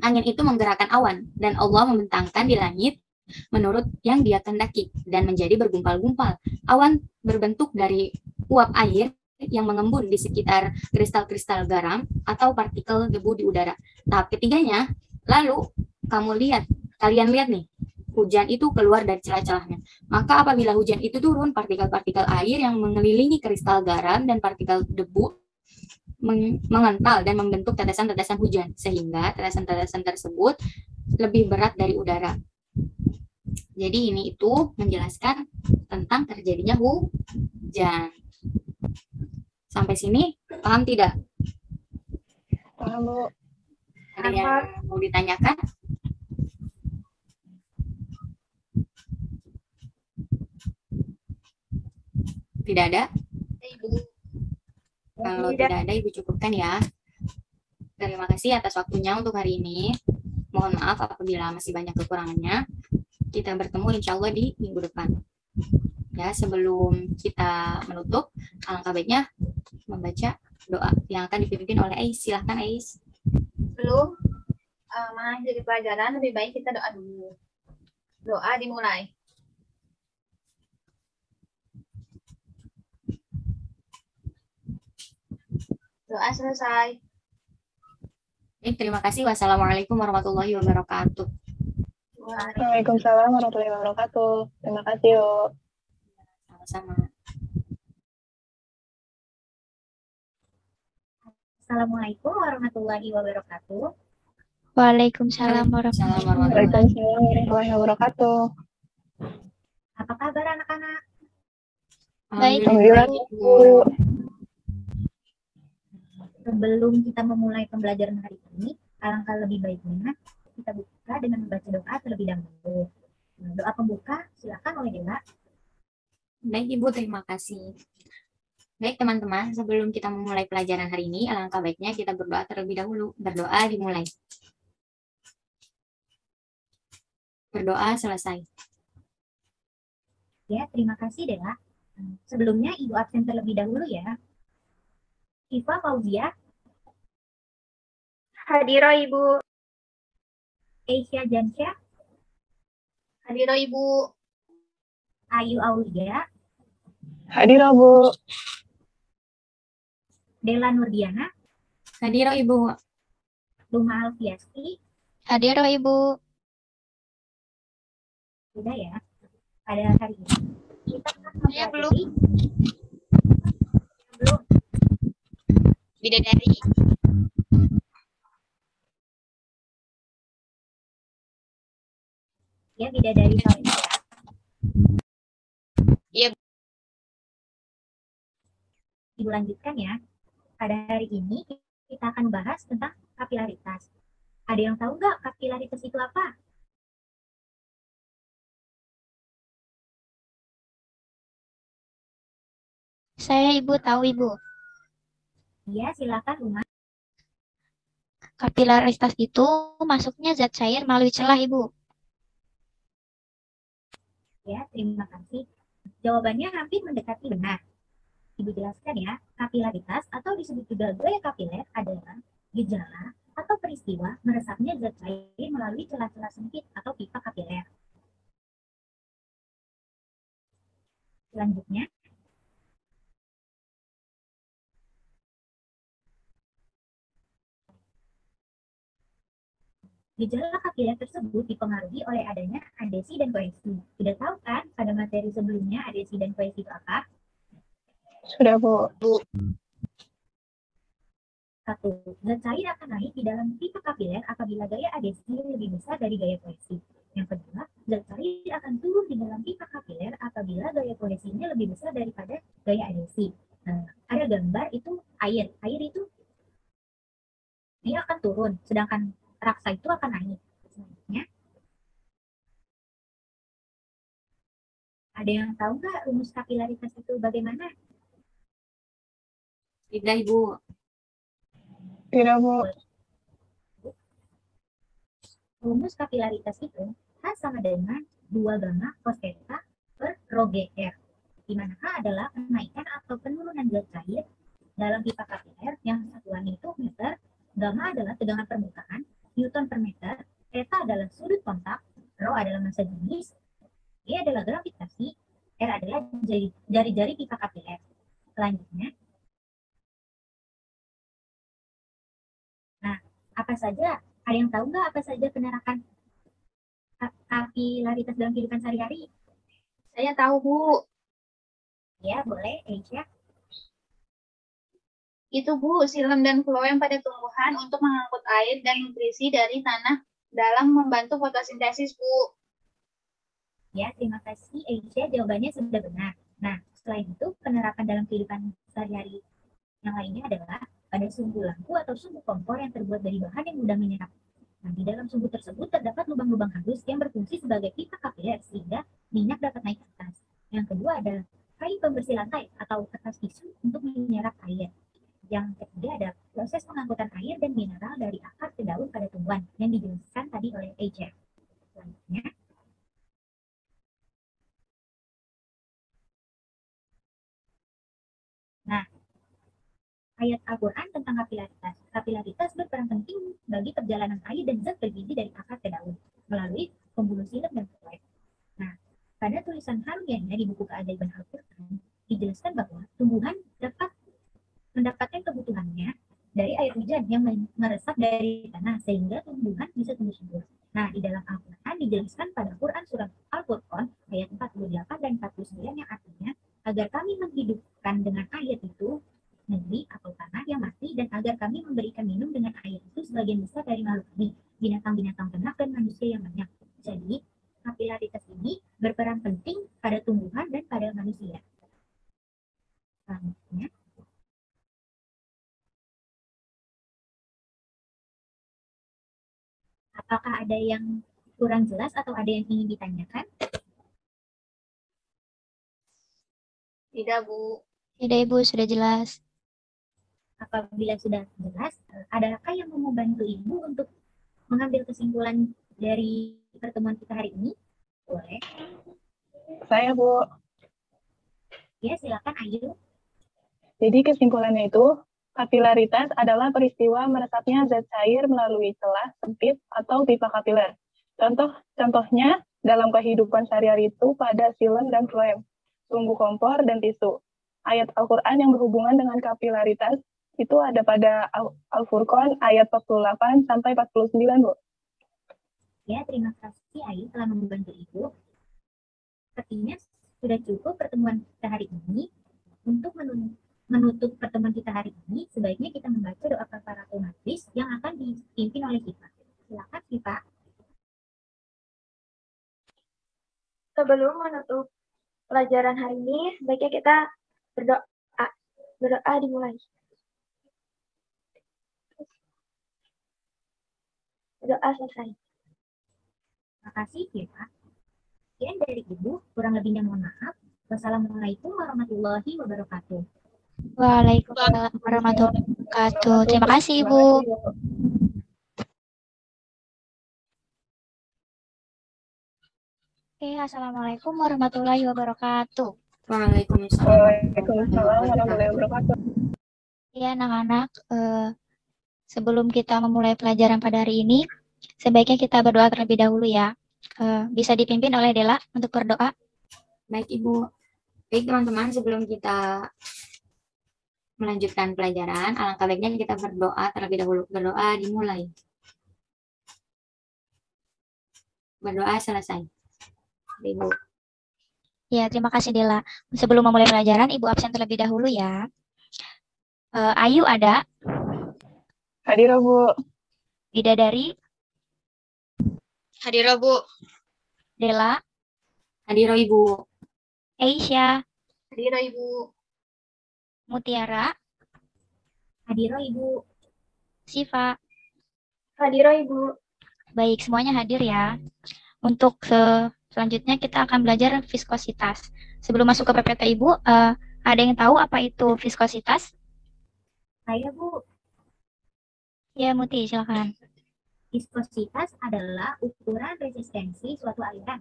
angin itu menggerakkan awan, dan Allah membentangkan di langit menurut yang dia kehendaki, dan menjadi bergumpal-gumpal. Awan berbentuk dari uap air yang mengembun di sekitar kristal-kristal garam atau partikel debu di udara. Tahap ketiganya, lalu kalian lihat nih, hujan itu keluar dari celah-celahnya. Maka apabila hujan itu turun, partikel-partikel air yang mengelilingi kristal garam dan partikel debu mengental dan membentuk tetesan-tetesan hujan, sehingga tetesan-tetesan tersebut lebih berat dari udara. Jadi ini itu menjelaskan tentang terjadinya hujan. Sampai sini paham tidak? Paham, Bu. Ada yang mau ditanyakan? Tidak ada? Kalau tidak ada, Ibu cukupkan ya. Terima kasih atas waktunya untuk hari ini. Mohon maaf apabila masih banyak kekurangannya. Kita bertemu insya Allah di minggu depan. Ya, sebelum kita menutup, alangkah baiknya membaca doa yang akan dipimpin oleh Ais. Silahkan Ais. Sebelum mengakhiri pelajaran, lebih baik kita doa dulu. Doa dimulai. Doa selesai. Baik, terima kasih. Wassalamualaikum warahmatullahi wabarakatuh. Waalaikumsalam warahmatullahi wabarakatuh. Terima kasih, yuk. Sama-sama. Assalamualaikum warahmatullahi wabarakatuh. Waalaikumsalam Waalaikumsalam warahmatullahi Waalaikumsalam warahmatullahi wabarakatuh. Apa kabar anak-anak? Baik. Alhamdulillah, Bu. Sebelum kita memulai pembelajaran hari ini, alangkah lebih baiknya kita buka dengan membaca doa terlebih dahulu. Doa pembuka silakan oleh Dewa. Baik Ibu, terima kasih. Baik teman-teman, sebelum kita memulai pelajaran hari ini, alangkah baiknya kita berdoa terlebih dahulu. Berdoa dimulai. Berdoa selesai. Ya, terima kasih Dewa. Sebelumnya Ibu absen terlebih dahulu ya. Iva Fauzia, Hadirah Ibu. Aisya Jansyah, Hadirah Ibu. Ayu Aulia, Hadir, Bu. Dela Nurdiana, Hadir Ibu. Luma Alfiasti. Hadir Ibu. Sudah ya. Pada hari ini kita akan mempelajari belum Bidadari. ya bidadari Salihah. Iya. Ibu lanjutkan ya. Pada hari ini kita akan membahas tentang kapilaritas. Ada yang tahu nggak kapilaritas itu apa? Saya Ibu tahu Ibu. Iya, silakan Uma. Kapilaritas itu masuknya zat cair melalui celah Ibu. Ya, terima kasih. Jawabannya hampir mendekati benar. Ibu jelaskan ya, kapilaritas atau disebut juga gaya kapiler adalah gejala atau peristiwa meresapnya zat cair melalui celah-celah sempit atau pipa kapiler. Selanjutnya, gejala kapiler tersebut dipengaruhi oleh adanya adesi dan kohesi. Sudah tahu kan pada materi sebelumnya adesi dan kohesi itu apa? Sudah, Bu. Satu, zat cair akan naik di dalam pipa kapiler apabila gaya adesi lebih besar dari gaya kohesi. Yang kedua, zat cair akan turun di dalam pipa kapiler apabila gaya kohesinya lebih besar daripada gaya adesi. Nah, ada gambar itu air. Air itu dia akan turun, sedangkan raksa itu akan naik. Selanjutnya, ada yang tahu nggak rumus kapilaritas itu bagaimana? Tidak Ibu. Tidak, Bu. Rumus kapilaritas itu H sama dengan 2 gamma cos theta per rho GR. di mana H adalah kenaikan atau penurunan zat cair dalam pipa kapiler yang satuannya itu meter, gamma adalah tegangan permukaan, newton per meter, theta adalah sudut kontak, rho adalah massa jenis, E adalah gravitasi, R adalah jari-jari pipa kapiler. Selanjutnya, nah, apa saja? Ada yang tahu nggak apa saja penerapan kapilaritas dalam kehidupan sehari-hari? Saya tahu, Bu. Ya, boleh, Aisyah. Itu, Bu, silem dan floem pada tumbuhan untuk mengangkut air dan nutrisi dari tanah dalam membantu fotosintesis, Bu. Ya, terima kasih Aisyah, jawabannya sudah benar. Nah, selain itu, penerapan dalam kehidupan sehari-hari yang lainnya adalah pada sumbu lampu atau sumbu kompor yang terbuat dari bahan yang mudah menyerap. Nah, di dalam sumbu tersebut terdapat lubang-lubang halus yang berfungsi sebagai pipa kapiler sehingga minyak dapat naik ke atas. Yang kedua adalah kain pembersih lantai atau kertas tisu untuk menyerap air. Yang ketiga ada proses pengangkutan air dan mineral dari akar ke daun pada tumbuhan yang dijelaskan tadi oleh Aisyah. Selanjutnya, nah, ayat Al-Quran tentang kapilaritas. Kapilaritas berperan penting bagi perjalanan air dan zat bergizi dari akar ke daun melalui pembuluh silem dan floem. Nah, pada tulisan Harfiahnya di buku keajaiban Al-Quran dijelaskan bahwa tumbuhan dapat mendapatkan kebutuhannya dari air hujan yang meresap dari tanah sehingga tumbuhan bisa tumbuh subur. Nah, di dalam Al-Quran dijelaskan pada Quran surat Al-Furqan ayat 48 dan 49 yang artinya agar kami menghidupkan dengan air itu negeri atau tanah yang mati dan agar kami memberikan minum dengan air itu sebagian besar dari makhluk kami, binatang-binatang ternak dan manusia yang banyak. Jadi, kapilaritas ini berperan penting pada tumbuhan dan pada manusia. Selanjutnya, apakah ada yang kurang jelas atau ada yang ingin ditanyakan? Tidak, Bu. Tidak, Ibu, sudah jelas. Apabila sudah jelas, adakah yang mau membantu Ibu untuk mengambil kesimpulan dari pertemuan kita hari ini? Boleh. Saya, Bu. Ya, silakan Ayu. Jadi kesimpulannya itu, kapilaritas adalah peristiwa meresapnya zat cair melalui celah sempit atau pipa kapiler. Contohnya dalam kehidupan sehari-hari itu pada silem dan floem, sumbu kompor dan tisu. Ayat Al-Quran yang berhubungan dengan kapilaritas itu ada pada Al-Furqan ayat 48 sampai 49, Bu. Ya, terima kasih Ayu telah membantu Ibu. Sepertinya sudah cukup pertemuan kita hari ini. Untuk menutup pertemuan kita hari ini, sebaiknya kita membaca doa kafaratul majlis yang akan dipimpin oleh kita. Silakan kita. Sebelum menutup pelajaran hari ini, sebaiknya kita berdoa. Berdoa dimulai. Doa selesai. Terima kasih, Kita. Sekian dari Ibu, kurang lebihnya mohon maaf. Wassalamualaikum warahmatullahi wabarakatuh. Waalaikumsalam warahmatullahi wabarakatuh. Terima kasih, Ibu. Oke, Assalamualaikum warahmatullahi wabarakatuh. Waalaikumsalam warahmatullahi wabarakatuh. Ya, anak-anak, sebelum kita memulai pelajaran pada hari ini, sebaiknya kita berdoa terlebih dahulu ya. Bisa dipimpin oleh Dela untuk berdoa. Baik, Ibu. Baik, teman-teman, sebelum kita melanjutkan pelajaran, alangkah baiknya kita berdoa terlebih dahulu. Berdoa dimulai. Berdoa selesai. Ibu. Ya, terima kasih Dela. Sebelum memulai pelajaran, Ibu absen terlebih dahulu ya. Ayu ada? Hadir, Bu. Bidadari? Hadir, Bu. Dela? Hadir, Ibu. Aisyah? Hadir, Ibu. Mutiara? Hadiro Ibu. Siva? Hadiro Ibu. Baik, semuanya hadir ya. Untuk selanjutnya kita akan belajar viskositas. Sebelum masuk ke PPT Ibu, ada yang tahu apa itu viskositas? Saya, Bu. Ya, Muti, silakan. Viskositas adalah ukuran resistensi suatu aliran.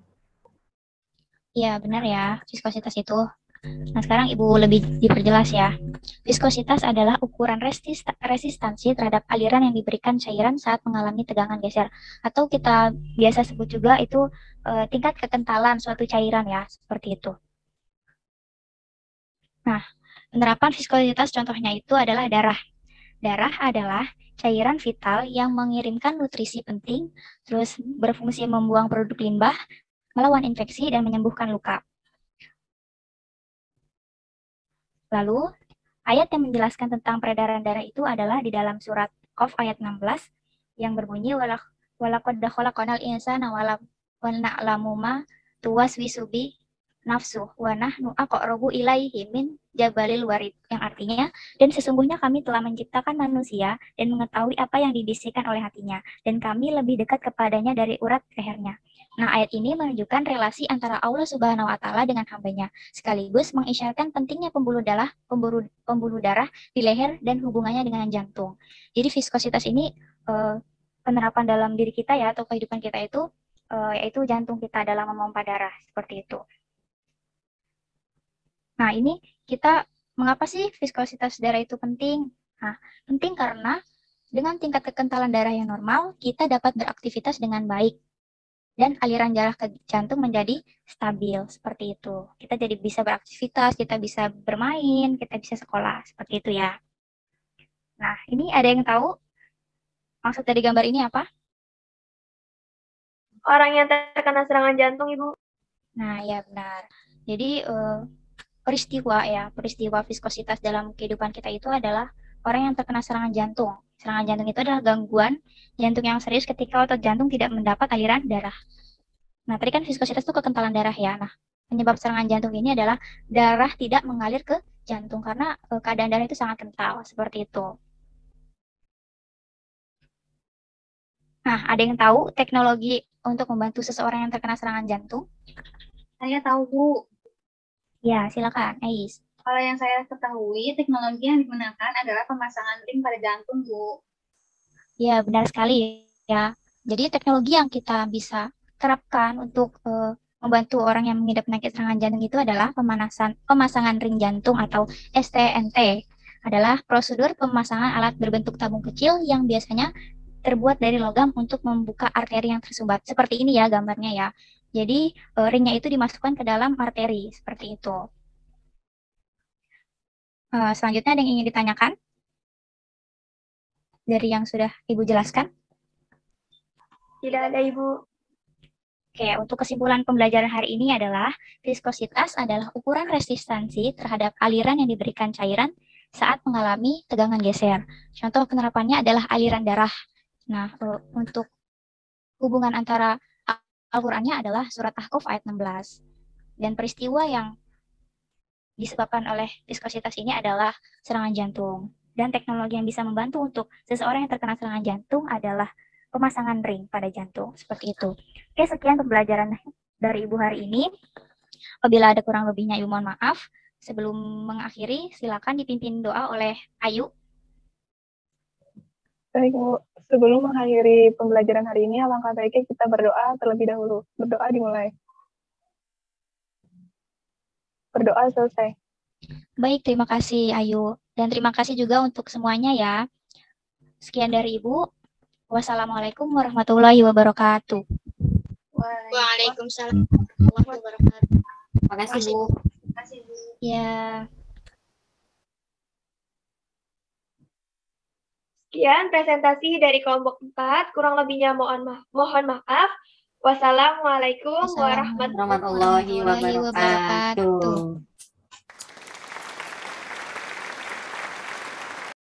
Ya, benar ya. Viskositas itu Nah, sekarang Ibu lebih diperjelas ya. Viskositas adalah ukuran resistansi terhadap aliran yang diberikan cairan saat mengalami tegangan geser. Atau kita biasa sebut juga itu tingkat kekentalan suatu cairan ya, seperti itu. Nah, penerapan viskositas contohnya itu adalah darah. Darah adalah cairan vital yang mengirimkan nutrisi penting, terus berfungsi membuang produk limbah, melawan infeksi, dan menyembuhkan luka. Lalu, ayat yang menjelaskan tentang peredaran darah itu adalah di dalam surat Qaf ayat 16 yang berbunyi walaqad khalaqnal insana wa na'lamu ma tuwaswisu bi nafsuh wa nahnu aqrabu ilaihi min jabalil warid, yang artinya dan sesungguhnya kami telah menciptakan manusia dan mengetahui apa yang dibisikkan oleh hatinya dan kami lebih dekat kepadanya dari urat lehernya. Nah, ayat ini menunjukkan relasi antara Allah Subhanahu wa taala dengan hambanya, sekaligus mengisyaratkan pentingnya pembuluh darah di leher dan hubungannya dengan jantung. Jadi viskositas ini penerapan dalam diri kita ya, atau kehidupan kita itu yaitu jantung kita dalam memompa darah, seperti itu. Nah, ini kita mengapa sih viskositas darah itu penting? Nah, penting karena dengan tingkat kekentalan darah yang normal, kita dapat beraktivitas dengan baik dan aliran darah ke jantung menjadi stabil, seperti itu. Kita jadi bisa beraktivitas, kita bisa bermain, kita bisa sekolah, seperti itu ya. Nah, ini ada yang tahu maksud dari gambar ini apa? Orang yang terkena serangan jantung, Ibu. Nah, ya benar. Jadi peristiwa viskositas dalam kehidupan kita itu adalah orang yang terkena serangan jantung. Serangan jantung itu adalah gangguan jantung yang serius ketika otot jantung tidak mendapat aliran darah. Nah, tadi kan viskositas itu kekentalan darah ya. Nah, penyebab serangan jantung ini adalah darah tidak mengalir ke jantung karena keadaan darah itu sangat kental, seperti itu. Nah, ada yang tahu teknologi untuk membantu seseorang yang terkena serangan jantung? Saya tahu, Bu. Ya, silakan, Ais. Kalau yang saya ketahui, teknologi yang digunakan adalah pemasangan ring pada jantung, Bu. Ya, benar sekali ya. Jadi teknologi yang kita bisa terapkan untuk membantu orang yang mengidap penyakit serangan jantung itu adalah pemasangan ring jantung atau STNT. Adalah prosedur pemasangan alat berbentuk tabung kecil yang biasanya terbuat dari logam untuk membuka arteri yang tersumbat. Seperti ini ya gambarnya ya. Jadi ringnya itu dimasukkan ke dalam arteri, seperti itu. Selanjutnya ada yang ingin ditanyakan? Dari yang sudah Ibu jelaskan? Tidak ada, Ibu. Oke, untuk kesimpulan pembelajaran hari ini adalah viskositas adalah ukuran resistansi terhadap aliran yang diberikan cairan saat mengalami tegangan geser. Contoh penerapannya adalah aliran darah. Nah, untuk hubungan antara Al-Qur'annya adalah surat Ahqaf ayat 16. Dan peristiwa yang disebabkan oleh viskositas ini adalah serangan jantung. Dan teknologi yang bisa membantu untuk seseorang yang terkena serangan jantung adalah pemasangan ring pada jantung. Seperti itu. Oke, sekian pembelajaran dari Ibu hari ini. Apabila ada kurang lebihnya, Ibu mohon maaf. Sebelum mengakhiri, silakan dipimpin doa oleh Ayu. Baik, Bu. Sebelum mengakhiri pembelajaran hari ini, alangkah baiknya kita berdoa terlebih dahulu. Berdoa dimulai. Berdoa selesai. Baik, terima kasih Ayu. Dan terima kasih juga untuk semuanya ya. Sekian dari Ibu. Wassalamualaikum warahmatullahi wabarakatuh. Waalaikumsalam warahmatullahi wabarakatuh. Terima kasih, Bu. Terima kasih, Bu. Ya. Sekian presentasi dari kelompok 4. Kurang lebihnya mohon maaf. Wassalamualaikum warahmatullahi Warahmatullahi wabarakatuh.